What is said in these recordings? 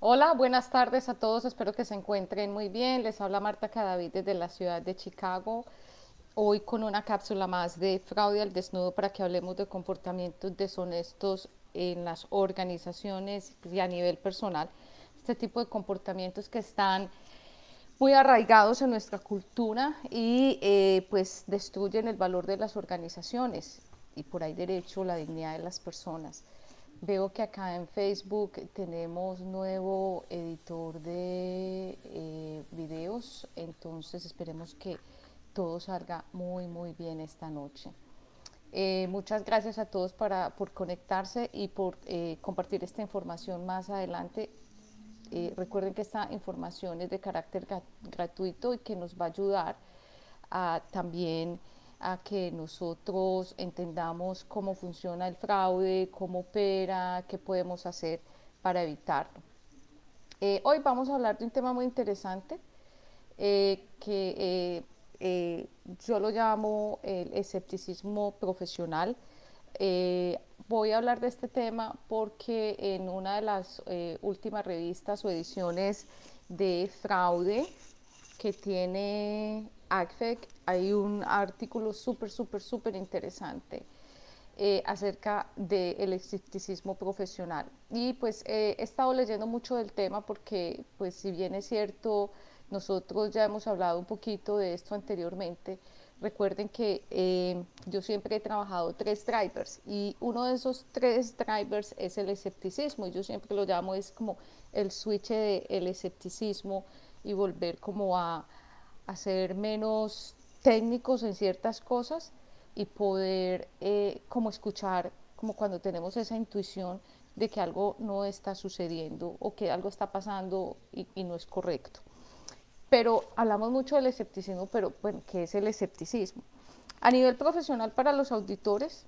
Hola, buenas tardes a todos, espero que se encuentren muy bien. Les habla Marta Cadavid desde la ciudad de Chicago, hoy con una cápsula más de fraude al desnudo para que hablemos de comportamientos deshonestos en las organizaciones y a nivel personal. Este tipo de comportamientos que están muy arraigados en nuestra cultura y pues destruyen el valor de las organizaciones y por ahí derecho la dignidad de las personas. Veo que acá en Facebook tenemos nuevo editor de videos, entonces esperemos que todo salga muy bien esta noche. Muchas gracias a todos por conectarse y por compartir esta información más adelante. Recuerden que esta información es de carácter gratuito y que nos va a ayudar también a que nosotros entendamos cómo funciona el fraude, cómo opera, qué podemos hacer para evitarlo. Hoy vamos a hablar de un tema muy interesante que yo lo llamo el escepticismo profesional. Voy a hablar de este tema porque en una de las últimas revistas o ediciones de fraude que tiene ACFEC hay un artículo súper interesante acerca del escepticismo profesional. Y pues he estado leyendo mucho del tema porque, pues si bien es cierto, nosotros ya hemos hablado un poquito de esto anteriormente. Recuerden que yo siempre he trabajado tres drivers y uno de esos tres drivers es el escepticismo y yo siempre lo llamo es como el switch del escepticismo y volver como a ser menos técnicos en ciertas cosas y poder como escuchar, como cuando tenemos esa intuición de que algo no está sucediendo o que algo está pasando y no es correcto. Pero hablamos mucho del escepticismo, pero bueno, ¿qué es el escepticismo? A nivel profesional para los auditores,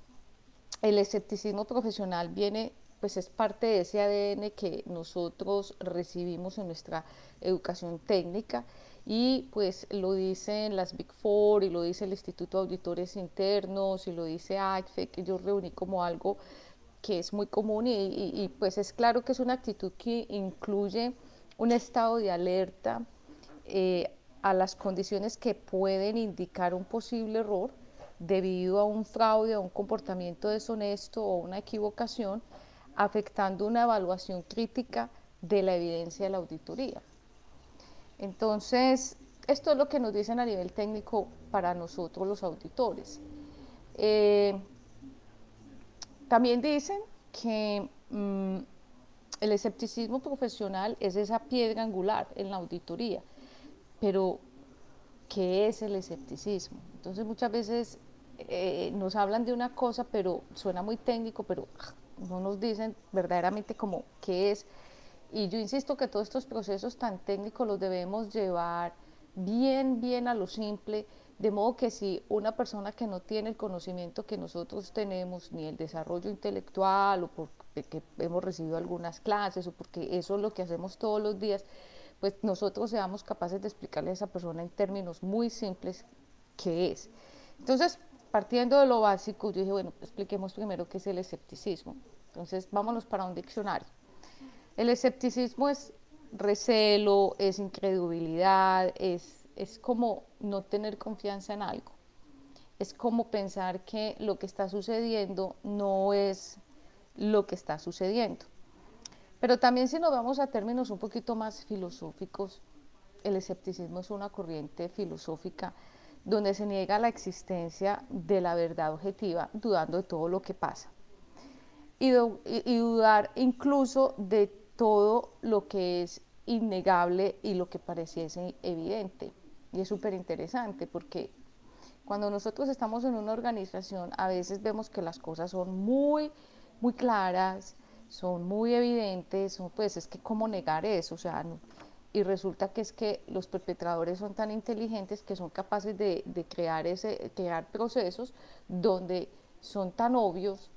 el escepticismo profesional viene, pues es parte de ese ADN que nosotros recibimos en nuestra educación técnica y pues lo dicen las Big Four y lo dice el Instituto de Auditores Internos y lo dice ACFE, que yo reuní como algo que es muy común y pues es claro que es una actitud que incluye un estado de alerta a las condiciones que pueden indicar un posible error debido a un fraude, a un comportamiento deshonesto o una equivocación, afectando una evaluación crítica de la evidencia de la auditoría. Entonces, esto es lo que nos dicen a nivel técnico para nosotros los auditores. Eh, También dicen que el escepticismo profesional es esa piedra angular en la auditoría, pero ¿qué es el escepticismo? Entonces muchas veces nos hablan de una cosa, pero suena muy técnico, pero no nos dicen verdaderamente como qué es. Y yo insisto que todos estos procesos tan técnicos los debemos llevar bien a lo simple, de modo que si una persona que no tiene el conocimiento que nosotros tenemos, ni el desarrollo intelectual, o porque hemos recibido algunas clases, o porque eso es lo que hacemos todos los días, pues nosotros seamos capaces de explicarle a esa persona en términos muy simples qué es. Entonces, partiendo de lo básico, yo dije, bueno, expliquemos primero qué es el escepticismo. Entonces, vámonos para un diccionario. El escepticismo es recelo, es incredulidad, es como no tener confianza en algo. Es como pensar que lo que está sucediendo no es lo que está sucediendo. Pero también si nos vamos a términos un poquito más filosóficos, el escepticismo es una corriente filosófica donde se niega la existencia de la verdad objetiva, dudando de todo lo que pasa. Y dudar incluso de todo lo que es innegable y lo que pareciese evidente. Y es súper interesante porque cuando nosotros estamos en una organización, a veces vemos que las cosas son muy claras, son muy evidentes, pues es que cómo negar eso, o sea, no. Y resulta que es que los perpetradores son tan inteligentes que son capaces de crear procesos donde son tan obvios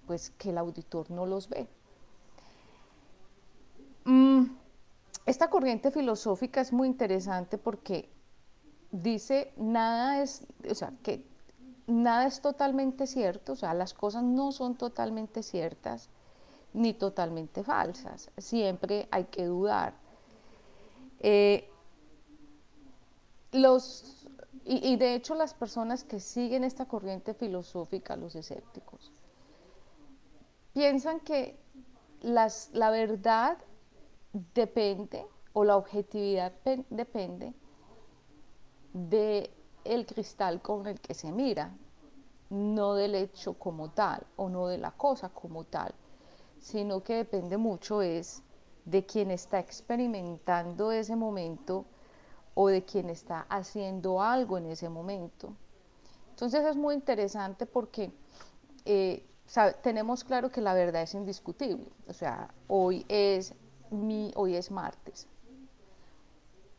pues, que el auditor no los ve. Mm, Esta corriente filosófica es muy interesante porque dice nada es, o sea, que nada es totalmente cierto, o sea, las cosas no son totalmente ciertas, ni totalmente falsas. Siempre hay que dudar. Eh, los, y de hecho las personas que siguen esta corriente filosófica, los escépticos, piensan que la verdad depende, o la objetividad depende de el cristal con el que se mira, no del hecho como tal o no de la cosa como tal, sino que depende mucho es de quien está experimentando ese momento o de quien está haciendo algo en ese momento. Entonces es muy interesante porque tenemos claro que la verdad es indiscutible. O sea, hoy es martes.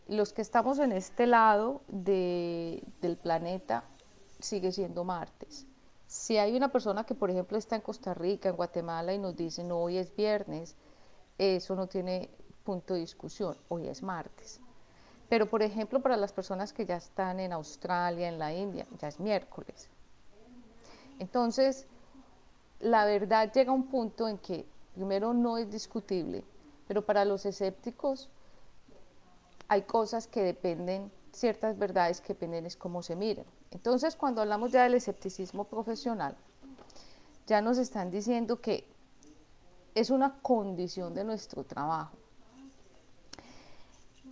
Los que estamos en este lado del planeta sigue siendo martes. Si hay una persona que, por ejemplo, está en Costa Rica, en Guatemala, y nos dice, no, hoy es viernes, eso no tiene punto de discusión, hoy es martes. Pero, por ejemplo, para las personas que ya están en Australia, en la India, ya es miércoles. Entonces, la verdad llega a un punto en que, primero, no es discutible, pero para los escépticos hay cosas que dependen, ciertas verdades que dependen es cómo se miren. Entonces, cuando hablamos ya del escepticismo profesional, ya nos están diciendo que es una condición de nuestro trabajo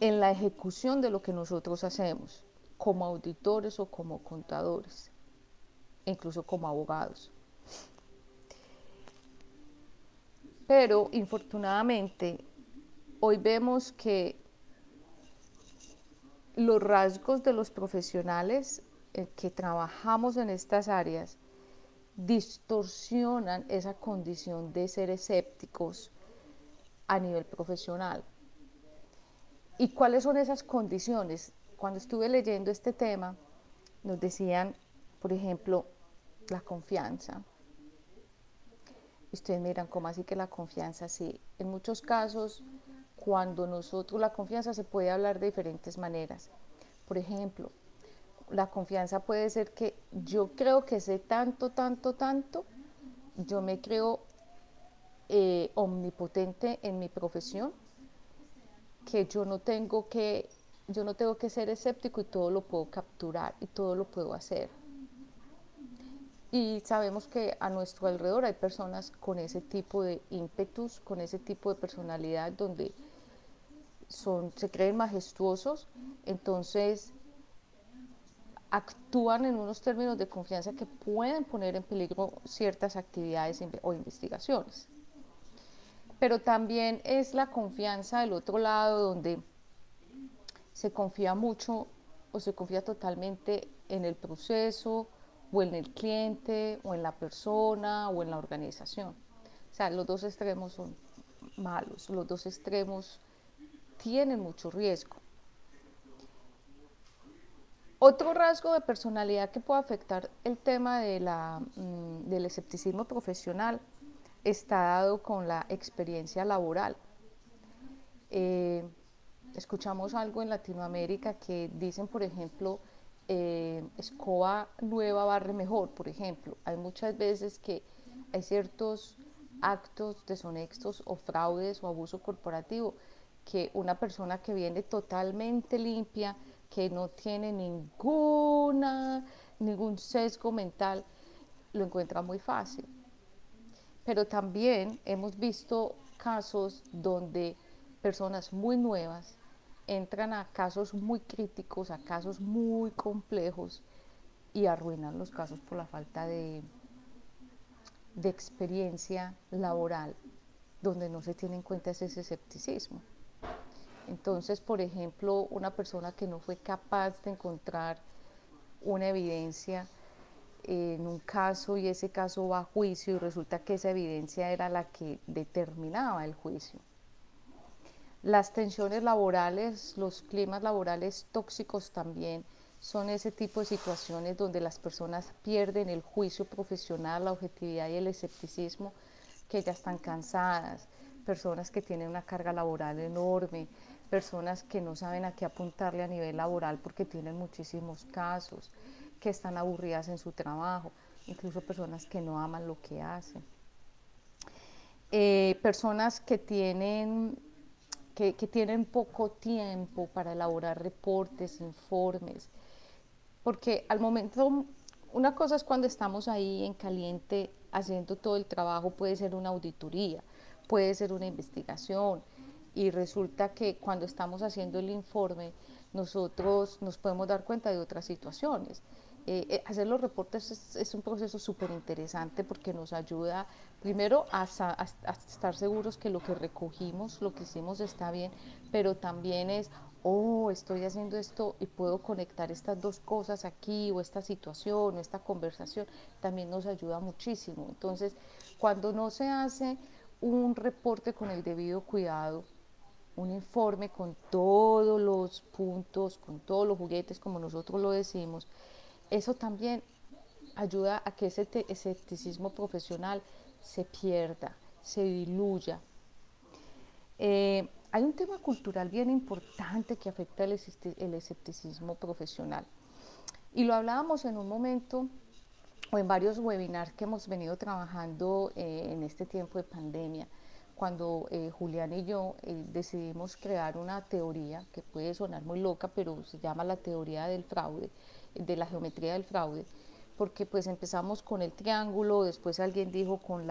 en la ejecución de lo que nosotros hacemos, como auditores o como contadores, incluso como abogados. Pero, infortunadamente, hoy vemos que los rasgos de los profesionales que trabajamos en estas áreas distorsionan esa condición de ser escépticos a nivel profesional. ¿Y cuáles son esas condiciones? Cuando estuve leyendo este tema, nos decían, por ejemplo, la confianza. Ustedes miran, ¿cómo así que la confianza? Sí, en muchos casos, cuando nosotros, la confianza se puede hablar de diferentes maneras. Por ejemplo, la confianza puede ser que yo creo que sé tanto, tanto, tanto, yo me creo omnipotente en mi profesión, que yo no tengo que ser escéptico y todo lo puedo capturar y todo lo puedo hacer. Y sabemos que a nuestro alrededor hay personas con ese tipo de ímpetus, con ese tipo de personalidad donde se creen majestuosos, entonces actúan en unos términos de confianza que pueden poner en peligro ciertas actividades o investigaciones. Pero también es la confianza del otro lado, donde se confía mucho o se confía totalmente en el proceso o en el cliente o en la persona o en la organización. O sea, los dos extremos son malos, los dos extremos tienen mucho riesgo. Otro rasgo de personalidad que puede afectar el tema del escepticismo profesional está dado con la experiencia laboral. Escuchamos algo en Latinoamérica que dicen, por ejemplo, escoba nueva barre mejor, por ejemplo. Hay muchas veces que hay ciertos actos deshonestos o fraudes o abuso corporativo que una persona que viene totalmente limpia, que no tiene ningún sesgo mental, lo encuentra muy fácil. Pero también hemos visto casos donde personas muy nuevas entran a casos muy críticos, a casos muy complejos y arruinan los casos por la falta de experiencia laboral, donde no se tiene en cuenta ese escepticismo. Entonces, por ejemplo, una persona que no fue capaz de encontrar una evidencia en un caso y ese caso va a juicio y resulta que esa evidencia era la que determinaba el juicio. Las tensiones laborales, los climas laborales tóxicos también son ese tipo de situaciones donde las personas pierden el juicio profesional, la objetividad y el escepticismo, que ya están cansadas, personas que tienen una carga laboral enorme, personas que no saben a qué apuntarle a nivel laboral porque tienen muchísimos casos, que están aburridas en su trabajo, incluso personas que no aman lo que hacen. personas que tienen poco tiempo para elaborar reportes, informes, porque al momento, una cosa es cuando estamos ahí en caliente haciendo todo el trabajo, puede ser una auditoría, puede ser una investigación, y resulta que cuando estamos haciendo el informe, nosotros nos podemos dar cuenta de otras situaciones. Hacer los reportes es un proceso súper interesante porque nos ayuda primero a estar seguros que lo que recogimos, lo que hicimos está bien, pero también es, oh, estoy haciendo esto y puedo conectar estas dos cosas aquí, o esta situación, o esta conversación, también nos ayuda muchísimo. Entonces, cuando no se hace un reporte con el debido cuidado, un informe con todos los puntos, con todos los juguetes, como nosotros lo decimos, eso también ayuda a que ese escepticismo profesional se pierda, se diluya. Hay un tema cultural bien importante que afecta el escepticismo profesional. Y lo hablábamos en un momento o en varios webinars que hemos venido trabajando en este tiempo de pandemia, cuando Julián y yo decidimos crear una teoría que puede sonar muy loca, pero se llama la teoría del fraude, de la geometría del fraude, porque pues empezamos con el triángulo, después alguien dijo con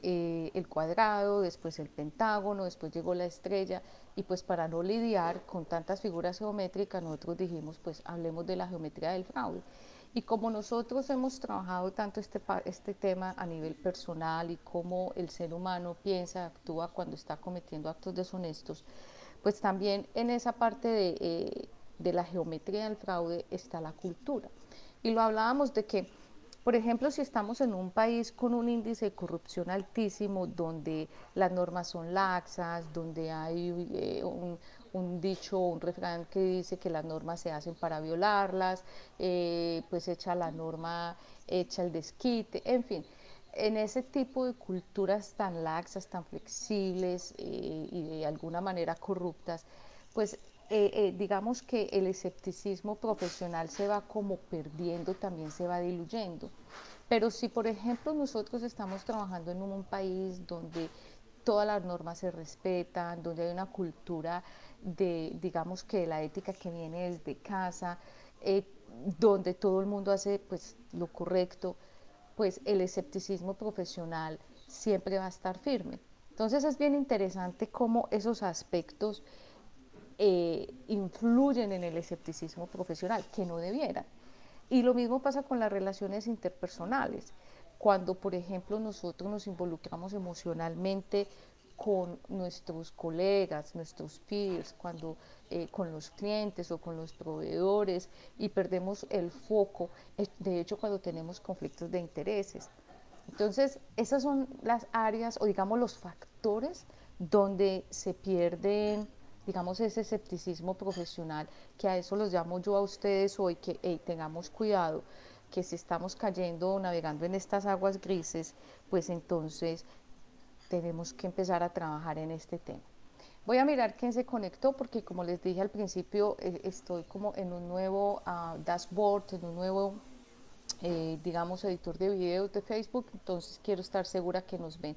el cuadrado, después el pentágono, después llegó la estrella, y pues para no lidiar con tantas figuras geométricas, nosotros dijimos, pues hablemos de la geometría del fraude. Y como nosotros hemos trabajado tanto este tema a nivel personal y cómo el ser humano piensa, actúa cuando está cometiendo actos deshonestos, pues también en esa parte de la geometría del fraude está la cultura. Y lo hablábamos de que, por ejemplo, si estamos en un país con un índice de corrupción altísimo, donde las normas son laxas, donde hay un dicho, un refrán que dice que las normas se hacen para violarlas, pues echa la norma, echa el desquite, en fin. En ese tipo de culturas tan laxas, tan flexibles y de alguna manera corruptas, pues digamos que el escepticismo profesional se va como perdiendo, también se va diluyendo. Pero si, por ejemplo, nosotros estamos trabajando en un país donde todas las normas se respetan, donde hay una cultura de, digamos que la ética que viene desde casa, eh, donde todo el mundo hace pues lo correcto, pues el escepticismo profesional siempre va a estar firme. Entonces es bien interesante cómo esos aspectos influyen en el escepticismo profesional, que no debieran. Y lo mismo pasa con las relaciones interpersonales. Cuando, por ejemplo, nosotros nos involucramos emocionalmente con nuestros colegas, nuestros peers, cuando con los clientes o con los proveedores, y perdemos el foco, de hecho cuando tenemos conflictos de intereses. Entonces, esas son las áreas o digamos los factores donde se pierden, digamos, ese escepticismo profesional, que a eso los llamo yo a ustedes hoy, que tengamos cuidado, que si estamos cayendo o navegando en estas aguas grises, pues entonces tenemos que empezar a trabajar en este tema. Voy a mirar quién se conectó porque como les dije al principio, estoy como en un nuevo dashboard, en un nuevo digamos, editor de videos de Facebook, entonces quiero estar segura que nos ven.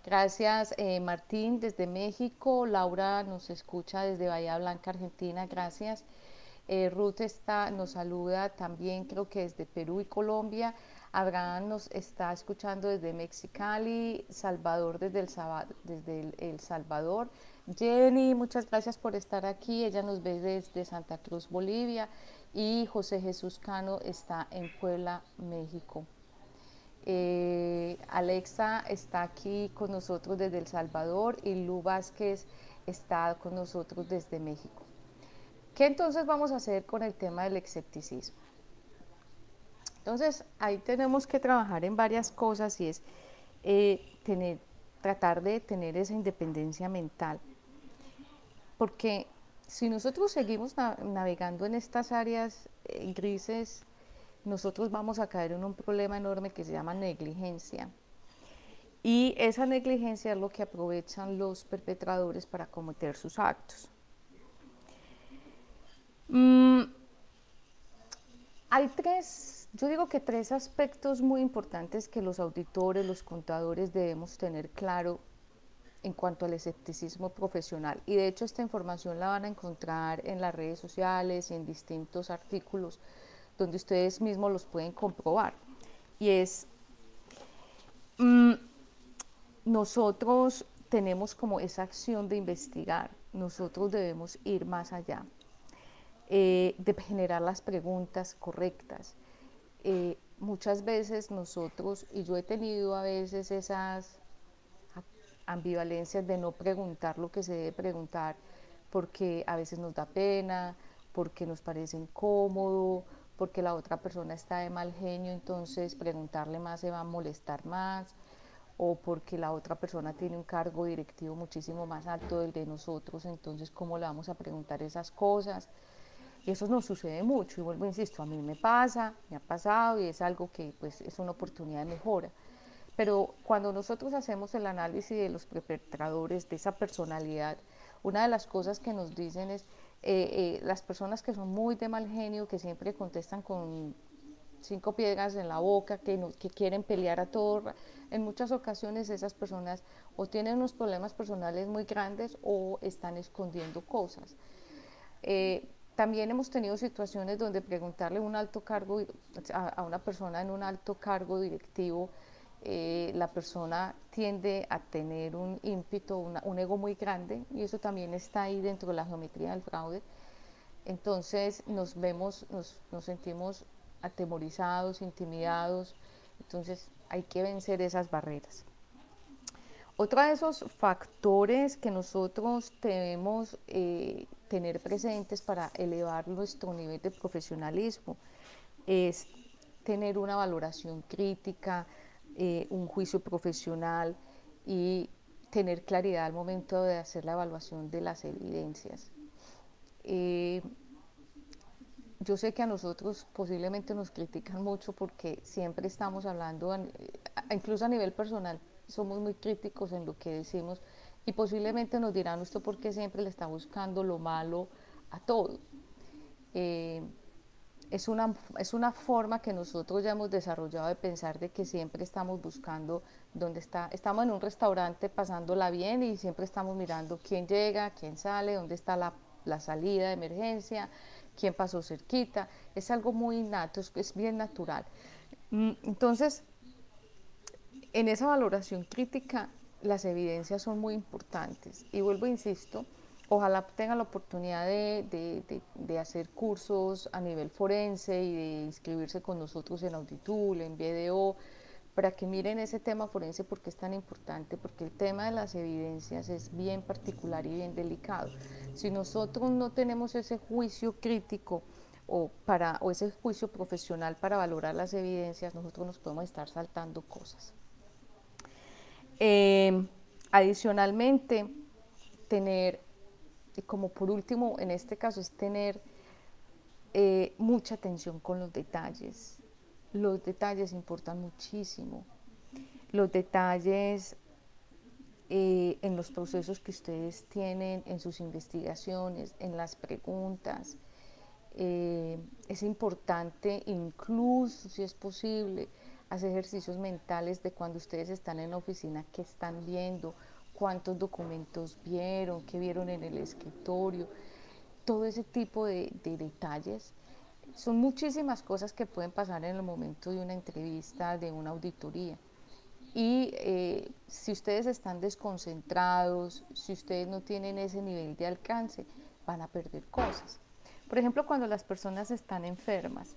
Gracias Martín desde México, Laura nos escucha desde Bahía Blanca, Argentina, gracias. Ruth nos saluda también, creo que desde Perú y Colombia. Abraham nos está escuchando desde Mexicali, Salvador desde el Salvador. Jenny, muchas gracias por estar aquí. Ella nos ve desde Santa Cruz, Bolivia. Y José Jesús Cano está en Puebla, México. Alexa está aquí con nosotros desde El Salvador y Lu Vázquez está con nosotros desde México. ¿Qué entonces vamos a hacer con el tema del escepticismo? Entonces, ahí tenemos que trabajar en varias cosas y es tratar de tener esa independencia mental. Porque si nosotros seguimos navegando en estas áreas grises, nosotros vamos a caer en un problema enorme que se llama negligencia. Y esa negligencia es lo que aprovechan los perpetradores para cometer sus actos. Hay tres, yo digo que tres aspectos muy importantes que los auditores, los contadores debemos tener claro en cuanto al escepticismo profesional. Y de hecho esta información la van a encontrar en las redes sociales y en distintos artículos donde ustedes mismos los pueden comprobar. Y es, mmm, nosotros tenemos como esa acción de investigar, nosotros debemos ir más allá, de generar las preguntas correctas. Muchas veces nosotros, y yo he tenido a veces esas ambivalencias de no preguntar lo que se debe preguntar, porque a veces nos da pena, porque nos parece incómodo, porque la otra persona está de mal genio, entonces preguntarle más se va a molestar más, o porque la otra persona tiene un cargo directivo muchísimo más alto del de nosotros, entonces cómo le vamos a preguntar esas cosas. Y eso nos sucede mucho, y vuelvo, insisto, a mí me pasa, me ha pasado, y es algo que pues es una oportunidad de mejora. Pero cuando nosotros hacemos el análisis de los perpetradores, de esa personalidad, una de las cosas que nos dicen es las personas que son muy de mal genio, que siempre contestan con 5 piedras en la boca, que quieren pelear a todo. En muchas ocasiones esas personas o tienen unos problemas personales muy grandes o están escondiendo cosas. También hemos tenido situaciones donde preguntarle un alto cargo a una persona en un alto cargo directivo, la persona tiende a tener un ímpetu, un ego muy grande, y eso también está ahí dentro de la geometría del fraude. Entonces nos sentimos atemorizados, intimidados, entonces hay que vencer esas barreras. Otro de esos factores que nosotros debemos tener presentes para elevar nuestro nivel de profesionalismo es tener una valoración crítica, un juicio profesional y tener claridad al momento de hacer la evaluación de las evidencias. Yo sé que a nosotros posiblemente nos critican mucho porque siempre estamos hablando, incluso a nivel personal, somos muy críticos en lo que decimos, y posiblemente nos dirán esto porque siempre le está buscando lo malo a todo. Eh, es una forma que nosotros ya hemos desarrollado de pensar, de que siempre estamos buscando dónde está. Estamos en un restaurante pasándola bien y siempre estamos mirando quién llega, quién sale, dónde está la salida de emergencia, quién pasó cerquita. Es algo muy innato, es bien natural. Entonces, en esa valoración crítica, las evidencias son muy importantes. Y vuelvo, insisto, ojalá tengan la oportunidad de hacer cursos a nivel forense y de inscribirse con nosotros en Auditool, en BDO, para que miren ese tema forense, porque es tan importante, porque el tema de las evidencias es bien particular y bien delicado. Si nosotros no tenemos ese juicio crítico o ese juicio profesional para valorar las evidencias, nosotros nos podemos estar saltando cosas. Adicionalmente, tener, como por último en este caso, es tener mucha atención con los detalles. Los detalles importan muchísimo. Los detalles en los procesos que ustedes tienen, en sus investigaciones, en las preguntas. Es importante, incluso si es posible, hacer ejercicios mentales de cuando ustedes están en la oficina, qué están viendo, cuántos documentos vieron, qué vieron en el escritorio, todo ese tipo de detalles. Son muchísimas cosas que pueden pasar en el momento de una entrevista, de una auditoría. Y si ustedes están desconcentrados, si ustedes no tienen ese nivel de alcance, van a perder cosas. Por ejemplo, cuando las personas están enfermas,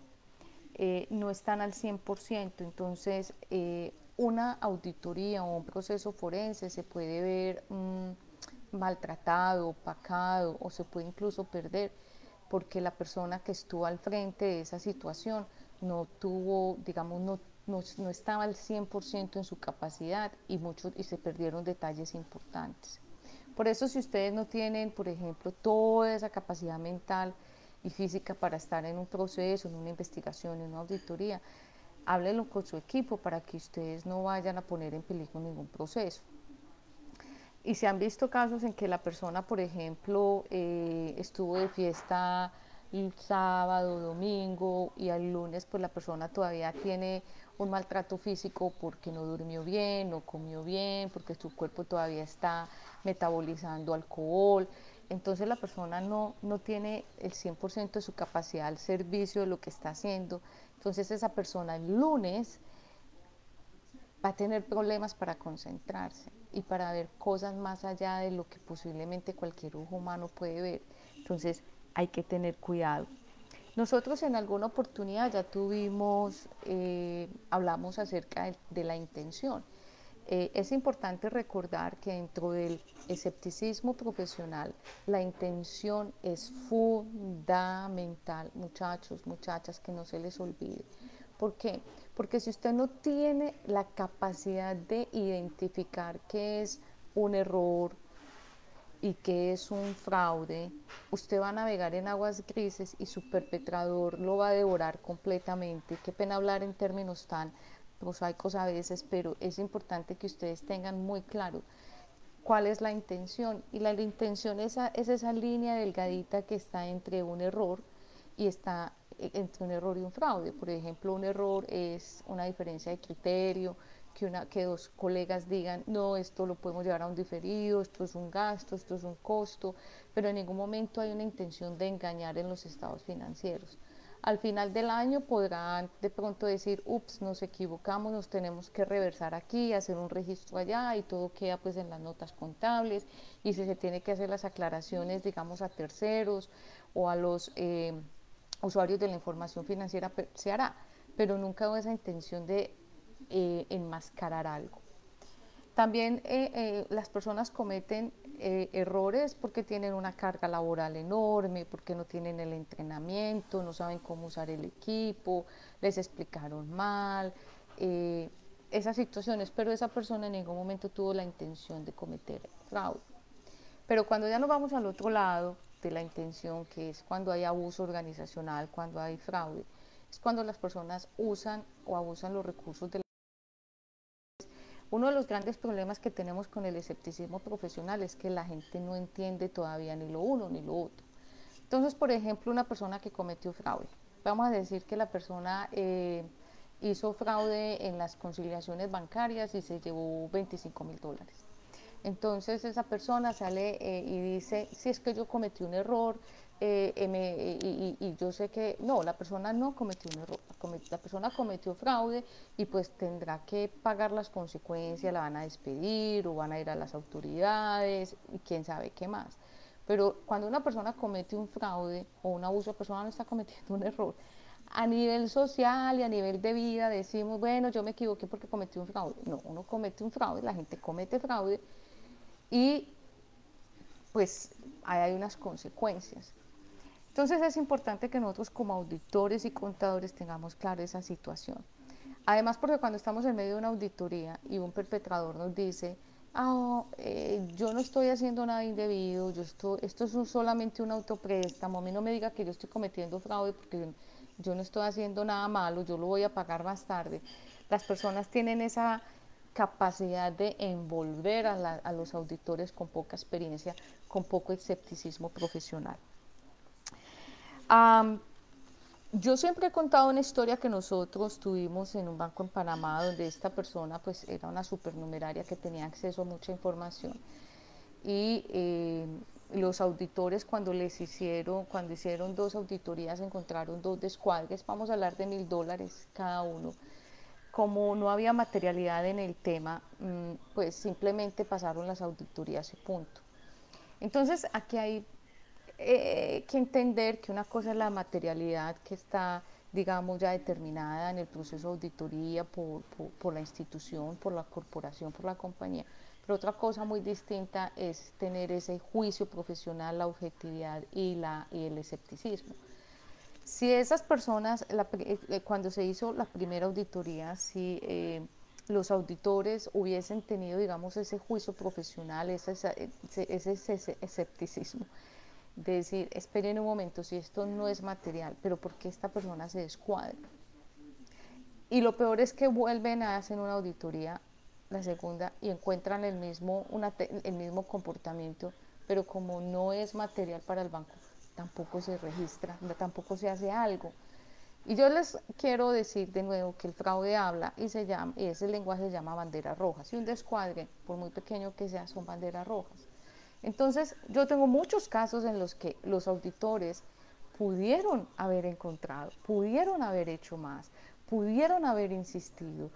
no están al 100%, entonces una auditoría o un proceso forense se puede ver maltratado, opacado, o se puede incluso perder porque la persona que estuvo al frente de esa situación no tuvo, digamos, no estaba al 100% en su capacidad, y se perdieron detalles importantes. Por eso, si ustedes no tienen, por ejemplo, toda esa capacidad mental y física para estar en un proceso, en una investigación, en una auditoría, háblenlo con su equipo para que ustedes no vayan a poner en peligro ningún proceso. Y se han visto casos en que la persona, por ejemplo, estuvo de fiesta el sábado, domingo y al lunes pues la persona todavía tiene un maltrato físico porque no durmió bien, no comió bien, porque su cuerpo todavía está metabolizando alcohol. Entonces la persona no tiene el 100% de su capacidad al servicio de lo que está haciendo. Entonces esa persona el lunes va a tener problemas para concentrarse y para ver cosas más allá de lo que posiblemente cualquier ojo humano puede ver. Entonces hay que tener cuidado. Nosotros en alguna oportunidad ya hablamos acerca de la intención. Es importante recordar que dentro del escepticismo profesional la intención es fundamental, muchachos, muchachas, que no se les olvide. ¿Por qué? Porque si usted no tiene la capacidad de identificar qué es un error y qué es un fraude, usted va a navegar en aguas grises y su perpetrador lo va a devorar completamente. Qué pena hablar en términos tan prosaicos a veces, pero es importante que ustedes tengan muy claro cuál es la intención. Y la intención es esa línea delgadita que está entre un error y está entre un error y un fraude. Por ejemplo, un error es una diferencia de criterio, que dos colegas digan, no, esto lo podemos llevar a un diferido, esto es un gasto, esto es un costo, pero en ningún momento hay una intención de engañar en los estados financieros. Al final del año podrán de pronto decir, ups, nos equivocamos, nos tenemos que reversar aquí, hacer un registro allá y todo queda pues en las notas contables, y si se tiene que hacer las aclaraciones, digamos, a terceros o a los usuarios de la información financiera, se hará, pero nunca hubo esa intención de enmascarar algo. También las personas cometen errores porque tienen una carga laboral enorme, porque no tienen el entrenamiento, no saben cómo usar el equipo, les explicaron mal, esas situaciones, pero esa persona en ningún momento tuvo la intención de cometer fraude. Pero cuando ya nos vamos al otro lado de la intención, que es cuando hay abuso organizacional, cuando hay fraude, es cuando las personas usan o abusan los recursos de la... Uno de los grandes problemas que tenemos con el escepticismo profesional es que la gente no entiende todavía ni lo uno ni lo otro. Entonces, por ejemplo, una persona que cometió fraude, vamos a decir que la persona hizo fraude en las conciliaciones bancarias y se llevó $25,000. Entonces esa persona sale y dice, si es que yo cometí un error, y yo sé que no, la persona no cometió un error, la persona cometió fraude y pues tendrá que pagar las consecuencias, la van a despedir o van a ir a las autoridades y quién sabe qué más. Pero cuando una persona comete un fraude o un abuso, la persona no está cometiendo un error. A nivel social y a nivel de vida decimos, bueno, yo me equivoqué porque cometí un fraude. No, uno comete un fraude, la gente comete fraude y pues hay unas consecuencias. Entonces es importante que nosotros como auditores y contadores tengamos clara esa situación. Además, porque cuando estamos en medio de una auditoría y un perpetrador nos dice, yo no estoy haciendo nada indebido, esto es solamente un autopréstamo, a mí no me diga que yo estoy cometiendo fraude porque yo no estoy haciendo nada malo, yo lo voy a pagar más tarde. Las personas tienen esa capacidad de envolver a los auditores con poca experiencia, con poco escepticismo profesional. Yo siempre he contado una historia que nosotros tuvimos en un banco en Panamá, donde esta persona pues era una supernumeraria que tenía acceso a mucha información, y los auditores cuando hicieron dos auditorías encontraron dos descuadres, vamos a hablar de $1,000 cada uno. Como no había materialidad en el tema, pues simplemente pasaron las auditorías y punto. Entonces aquí hay que entender que una cosa es la materialidad que está, digamos, ya determinada en el proceso de auditoría por la institución, por la corporación, por la compañía. Pero otra cosa muy distinta es tener ese juicio profesional, la objetividad y el escepticismo. Si esas personas, cuando se hizo la primera auditoría, si los auditores hubiesen tenido, digamos, ese juicio profesional, ese escepticismo, de decir, esperen un momento, si esto no es material, pero ¿por qué esta persona se descuadra? Y lo peor es que vuelven a hacer una auditoría, la segunda, y encuentran el mismo comportamiento, pero como no es material para el banco, tampoco se registra, tampoco se hace algo. Y yo les quiero decir de nuevo que el fraude habla y ese lenguaje se llama banderas rojas. Y un descuadre, por muy pequeño que sea, son banderas rojas. Entonces, yo tengo muchos casos en los que los auditores pudieron haber encontrado, pudieron haber hecho más, pudieron haber insistido,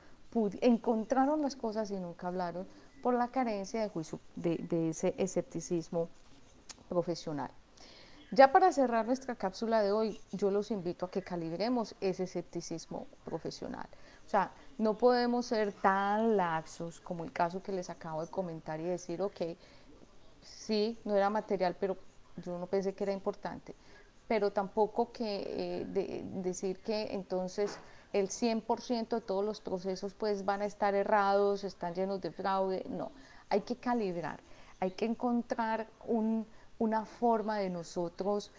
encontraron las cosas y nunca hablaron por la carencia de juicio, de ese escepticismo profesional. Ya para cerrar nuestra cápsula de hoy, yo los invito a que calibremos ese escepticismo profesional. O sea, no podemos ser tan laxos como el caso que les acabo de comentar y decir, ok, sí, no era material, pero yo no pensé que era importante. Pero tampoco que decir que entonces el 100% de todos los procesos pues van a estar errados, están llenos de fraude. No, hay que calibrar, hay que encontrar una forma de nosotros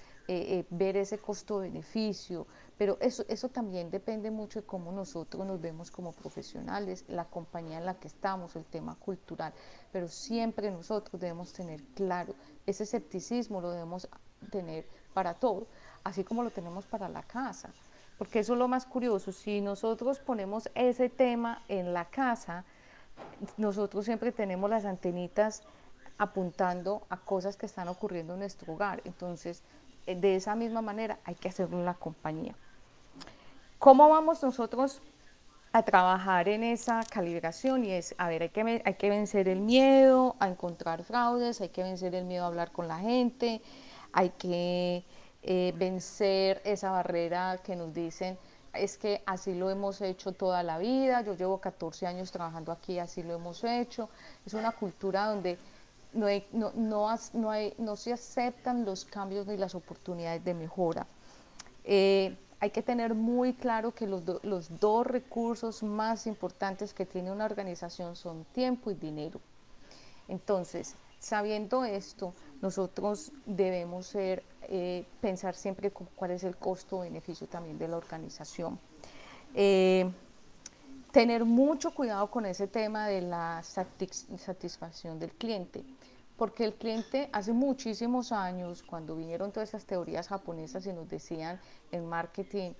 ver ese costo-beneficio, pero eso también depende mucho de cómo nosotros nos vemos como profesionales, la compañía en la que estamos, el tema cultural, pero siempre nosotros debemos tener claro, ese escepticismo lo debemos tener para todo, así como lo tenemos para la casa, porque eso es lo más curioso, si nosotros ponemos ese tema en la casa, nosotros siempre tenemos las antenitas apuntando a cosas que están ocurriendo en nuestro hogar. Entonces, de esa misma manera hay que hacerlo en la compañía. ¿Cómo vamos nosotros a trabajar en esa calibración? Y es, a ver, hay que vencer el miedo a encontrar fraudes, hay que vencer el miedo a hablar con la gente, hay que vencer esa barrera que nos dicen, es que así lo hemos hecho toda la vida, yo llevo 14 años trabajando aquí, así lo hemos hecho. Es una cultura donde no se aceptan los cambios ni las oportunidades de mejora. Hay que tener muy claro que los dos recursos más importantes que tiene una organización son tiempo y dinero. Entonces, sabiendo esto, nosotros debemos pensar siempre cuál es el costo-beneficio también de la organización. Tener mucho cuidado con ese tema de la satisfacción del cliente, porque el cliente hace muchísimos años, cuando vinieron todas esas teorías japonesas y nos decían en marketing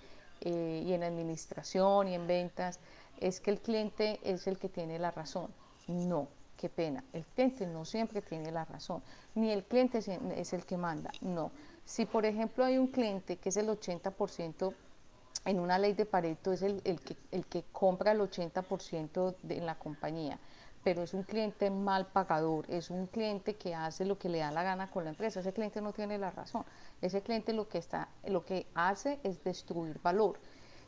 y en administración y en ventas, es que el cliente es el que tiene la razón. No, qué pena, el cliente no siempre tiene la razón, ni el cliente es el que manda, no. Si por ejemplo hay un cliente que es el 80%, en una ley de Pareto es el que compra el 80% en la compañía, pero es un cliente mal pagador, es un cliente que hace lo que le da la gana con la empresa, ese cliente no tiene la razón, ese cliente lo que hace es destruir valor.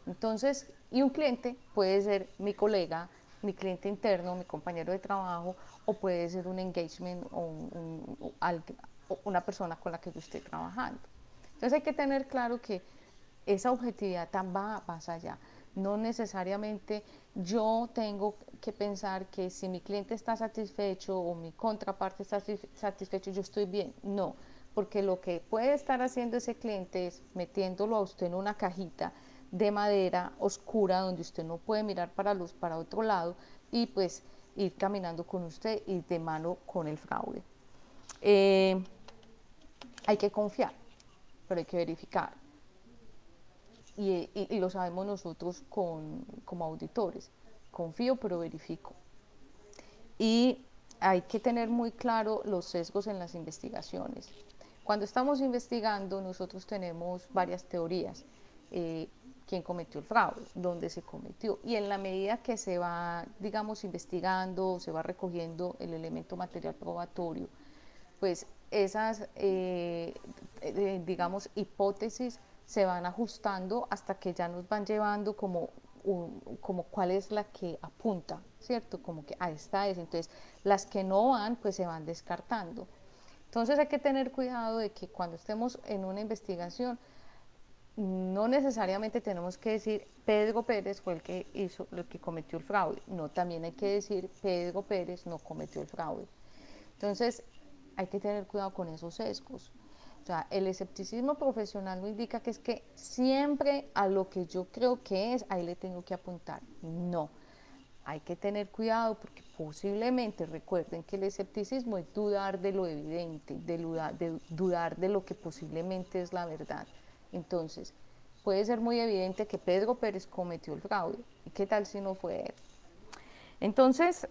Entonces, y un cliente puede ser mi colega, mi cliente interno, mi compañero de trabajo, o puede ser un engagement o una persona con la que yo esté trabajando. Entonces hay que tener claro que esa objetividad va más allá. No necesariamente yo tengo que pensar que si mi cliente está satisfecho o mi contraparte está satisfecho, yo estoy bien. No, porque lo que puede estar haciendo ese cliente es metiéndolo a usted en una cajita de madera oscura donde usted no puede mirar para otro lado y pues ir caminando con usted y de mano con el fraude. Hay que confiar, pero hay que verificar. Y lo sabemos nosotros como auditores. Confío, pero verifico. Y hay que tener muy claro los sesgos en las investigaciones. Cuando estamos investigando, nosotros tenemos varias teorías. ¿Quién cometió el fraude? ¿Dónde se cometió? Y en la medida que se va, digamos, investigando, se va recogiendo el elemento material probatorio, pues esas, digamos, hipótesis se van ajustando hasta que ya nos van llevando como cuál es la que apunta, ¿cierto? Como que a esta es. Entonces, las que no van, pues se van descartando. Entonces hay que tener cuidado de que cuando estemos en una investigación, no necesariamente tenemos que decir Pedro Pérez fue el que hizo, el que cometió el fraude. No, también hay que decir Pedro Pérez no cometió el fraude. Entonces, hay que tener cuidado con esos sesgos. O sea, el escepticismo profesional no indica que es que siempre a lo que yo creo que es, ahí le tengo que apuntar. No. hay que tener cuidado porque posiblemente, recuerden que el escepticismo es dudar de lo evidente, de dudar de lo que posiblemente es la verdad. Entonces, puede ser muy evidente que Pedro Pérez cometió el fraude. ¿Y qué tal si no fue él? Entonces,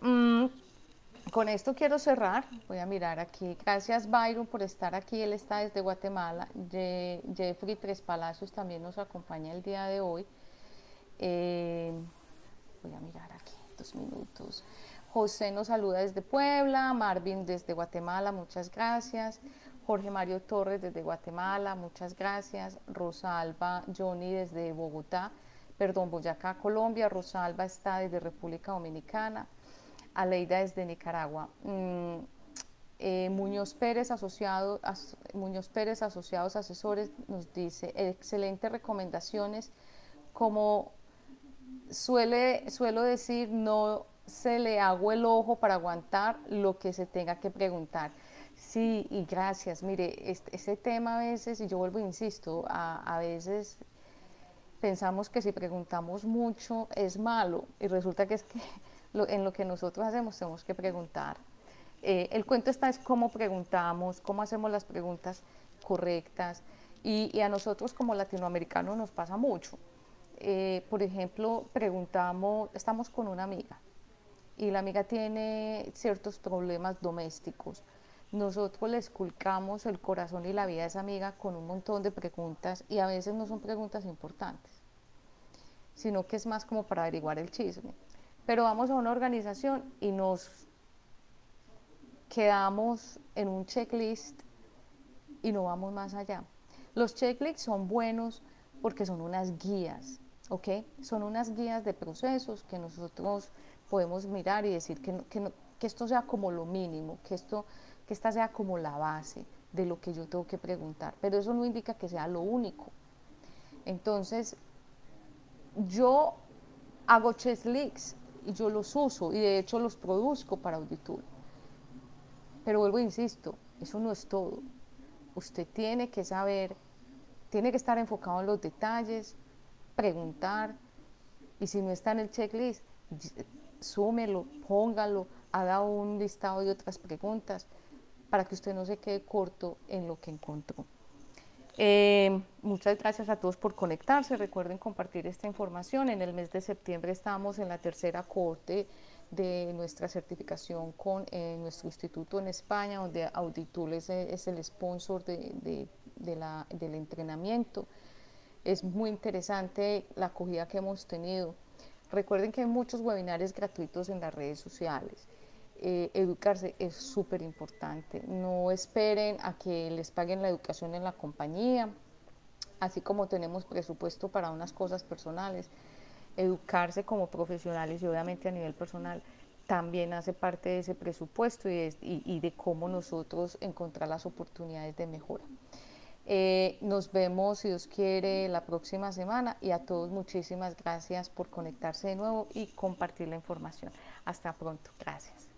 con esto quiero cerrar. Voy a mirar aquí. Gracias, Byron, por estar aquí. Él está desde Guatemala. Jeffrey Tres Palacios también nos acompaña el día de hoy. Voy a mirar aquí, 2 minutos. José nos saluda desde Puebla. Marvin desde Guatemala, muchas gracias. Jorge Mario Torres desde Guatemala, muchas gracias. Rosalba Johnny desde Bogotá, perdón, Boyacá, Colombia. Rosalba está desde República Dominicana. Aleida desde Nicaragua. Muñoz Pérez, Asociados Asesores, nos dice, excelentes recomendaciones. Como suelo decir, no se le hago el ojo para aguantar lo que se tenga que preguntar. Sí, y gracias. Mire, este tema a veces, y yo vuelvo e insisto, a veces pensamos que si preguntamos mucho es malo, y resulta que es que en lo que nosotros hacemos tenemos que preguntar. El cuento está es cómo preguntamos, cómo hacemos las preguntas correctas, y a nosotros como latinoamericanos nos pasa mucho. Por ejemplo, estamos con una amiga y la amiga tiene ciertos problemas domésticos. Nosotros le esculcamos el corazón y la vida a esa amiga con un montón de preguntas, y a veces no son preguntas importantes, sino que es más como para averiguar el chisme. Pero vamos a una organización y nos quedamos en un checklist y no vamos más allá. Los checklists son buenos porque son unas guías, ¿ok? Son unas guías de procesos que nosotros podemos mirar y decir que esto sea como lo mínimo, que esta sea como la base de lo que yo tengo que preguntar, pero eso no indica que sea lo único. Entonces, yo hago checklists y yo los uso, y de hecho los produzco para Auditul. Pero vuelvo e insisto, eso no es todo. Usted tiene que saber, tiene que estar enfocado en los detalles, preguntar, y si no está en el checklist, súmelo, póngalo, haga un listado de otras preguntas para que usted no se quede corto en lo que encontró. Muchas gracias a todos por conectarse. Recuerden compartir esta información. En el mes de septiembre estamos en la tercera cohorte de nuestra certificación con nuestro instituto en España, donde Auditul es el sponsor del entrenamiento. Es muy interesante la acogida que hemos tenido. Recuerden que hay muchos webinars gratuitos en las redes sociales. Educarse es súper importante. No esperen a que les paguen la educación en la compañía, así como tenemos presupuesto para unas cosas personales. Educarse como profesionales y obviamente a nivel personal también hace parte de ese presupuesto y de cómo nosotros encontrar las oportunidades de mejora. Nos vemos, si Dios quiere, la próxima semana, y a todos muchísimas gracias por conectarse de nuevo y compartir la información. Hasta pronto. Gracias.